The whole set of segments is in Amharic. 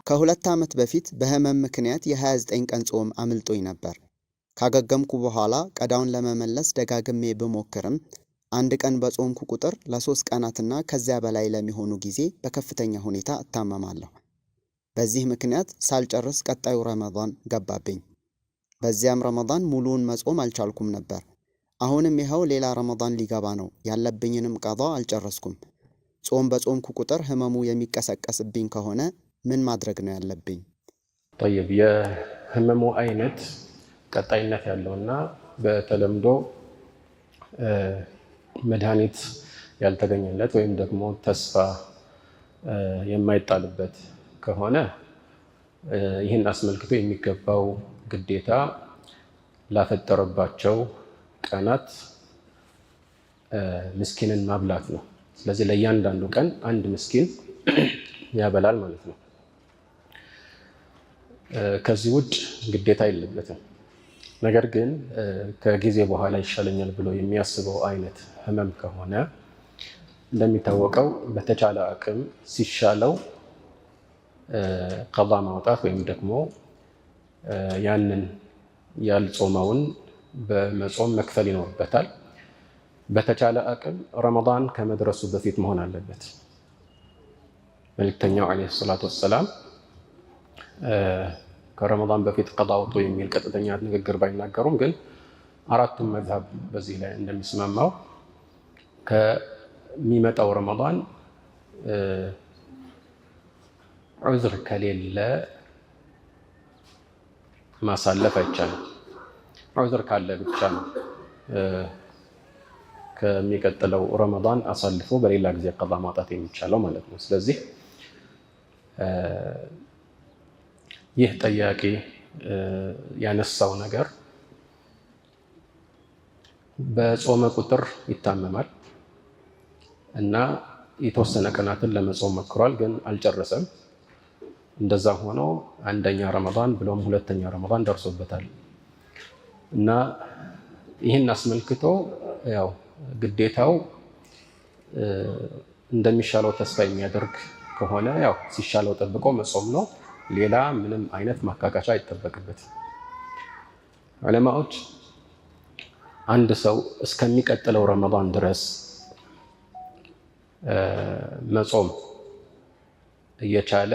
ከሁለት ዓመት በፊት በህመም ምክንያት የ29 ቀን ጾም አምልጦኝ ነበር። ካገገምኩ በኋላ ቀዳውን ለመመለስ ደጋግሜ ብሞክርም አንድ ቀን በጾምኩ ቁጥር ለ3 ቀናትና ከዚያ በላይ ለሚሆኑ ጊዜ በከፍተኛ ሁኔታ እታመማለሁ። በዚህ ምክንያት ሳልጨርስ ቀጣዩ ረመዳን ገባብኝ። በዚያም ረመዳን ሙሉውን መጾም አልቻልኩም ነበር። አሁንም ይኸው ሌላ ረመዳን ሊገባ ነው። ያለብኝንም ቀዷ አልጨረስኩም። ጾም በጾምኩ ቁጥር ህመሙ የሚቀሰቀስብኝ ከሆነ ምን ማድረግ ነው ያለብኝ? طيب የህመሙ አይነት ቀጣይነት ያለውና በተለምዶ መድኃኒት ያልተገኘለት ወይም ደግሞ ተስፋ የማይጣልበት ከሆነ ይህን አስመልክቶ የሚገባው ግዴታ ላፈጠረባቸው ቀናት ምስኪንን ማብላት ነው። ስለዚህ ለእያንዳንዱ ቀን አንድ ምስኪን ያበላል ማለት ነው። ከዚህ ውጭ ግዴታ የለበትም። ነገር ግን ከጊዜ በኋላ ይሻለኛል ብሎ የሚያስበው አይነት ህመም ከሆነ እንደሚታወቀው በተቻለ አቅም ሲሻለው ቀዷ ማውጣት ወይም ደግሞ ያንን ያልጾመውን በመጾም መክፈል ይኖርበታል። በተቻለ አቅም ረመዳን ከመድረሱ በፊት መሆን አለበት። መልእክተኛው ዓለይሂ ሰላቱ ወሰላም ከረመዳን በፊት ቀዷ አውጡ የሚል ቀጥተኛ ንግግር ባይናገሩም ግን አራቱም መዝሀብ በዚህ ላይ እንደሚስማማው ከሚመጣው ረመዳን ዑዝር ከሌለ ማሳለፍ አይቻልም። ዑዝር ካለ ብቻ ነው ከሚቀጥለው ረመዳን አሳልፎ በሌላ ጊዜ ቀዷ ማውጣት የሚቻለው ማለት ነው። ስለዚህ ይህ ጠያቂ ያነሳው ነገር በጾመ ቁጥር ይታመማል እና የተወሰነ ቀናትን ለመጾም ሞክሯል፣ ግን አልጨረሰም። እንደዛ ሆኖ አንደኛ ረመዳን ብሎም ሁለተኛ ረመዳን ደርሶበታል እና ይህን አስመልክቶ ያው ግዴታው እንደሚሻለው ተስፋ የሚያደርግ ከሆነ ያው ሲሻለው ጠብቆ መጾም ነው። ሌላ ምንም አይነት ማካካሻ አይጠበቅበትም። ዑለማዎች አንድ ሰው እስከሚቀጥለው ረመዳን ድረስ መጾም እየቻለ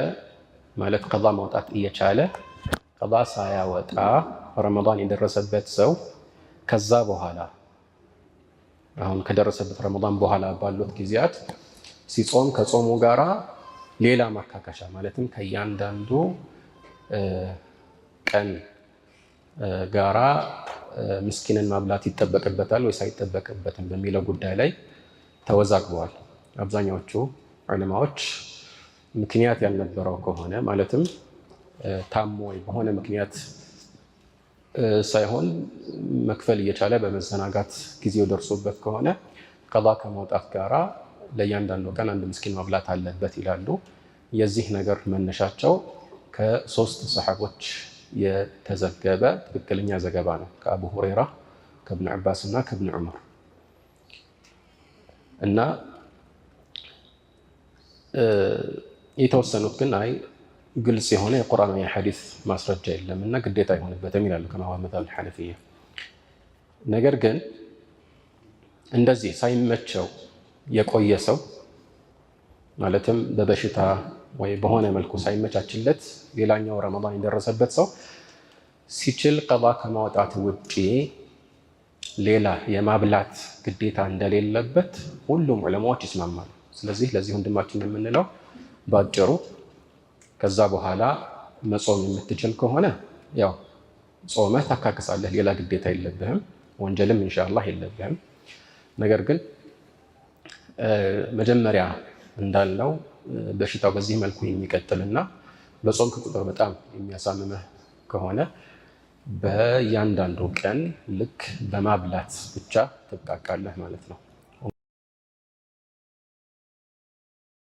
ማለት ቀዷ ማውጣት እየቻለ ቀዷ ሳያወጣ ረመዳን የደረሰበት ሰው ከዛ በኋላ አሁን ከደረሰበት ረመዳን በኋላ ባሉት ጊዜያት ሲጾም ከጾሙ ጋራ ሌላ ማካካሻ ማለትም ከእያንዳንዱ ቀን ጋራ ምስኪንን ማብላት ይጠበቅበታል ወይስ አይጠበቅበትም በሚለው ጉዳይ ላይ ተወዛግበዋል። አብዛኛዎቹ ዑለማዎች ምክንያት ያልነበረው ከሆነ ማለትም ታሞ ወይ በሆነ ምክንያት ሳይሆን መክፈል እየቻለ በመዘናጋት ጊዜው ደርሶበት ከሆነ ቀዷ ከማውጣት ጋራ ለእያንዳንዱ ቀን አንድ ምስኪን ማብላት አለበት ይላሉ። የዚህ ነገር መነሻቸው ከሶስት ሰሓቦች የተዘገበ ትክክለኛ ዘገባ ነው። ከአቡ ሁረይራ፣ ከእብን ዐባስ እና ከእብን ዑመር እና የተወሰኑት ግን አይ ግልጽ የሆነ የቁርአንና የሐዲስ ማስረጃ የለም እና ግዴታ አይሆንበትም ይላሉ ከማ ሁወ መዝሀብ አልሐነፊያ። ነገር ግን እንደዚህ ሳይመቸው የቆየ ሰው ማለትም በበሽታ ወይ በሆነ መልኩ ሳይመቻችለት ሌላኛው ረመዳን የደረሰበት ሰው ሲችል ቀዷ ከማውጣት ውጪ ሌላ የማብላት ግዴታ እንደሌለበት ሁሉም ዑለማዎች ይስማማሉ። ስለዚህ ለዚህ ወንድማችን የምንለው ባጭሩ ከዛ በኋላ መጾም የምትችል ከሆነ ያው ጾመህ ታካክሳለህ፣ ሌላ ግዴታ የለብህም፣ ወንጀልም ኢንሻአላህ የለብህም። ነገር ግን መጀመሪያ እንዳልነው በሽታው በዚህ መልኩ የሚቀጥልና በጾምክ ቁጥር በጣም የሚያሳምምህ ከሆነ በእያንዳንዱ ቀን ልክ በማብላት ብቻ ትብቃቃለህ ማለት ነው።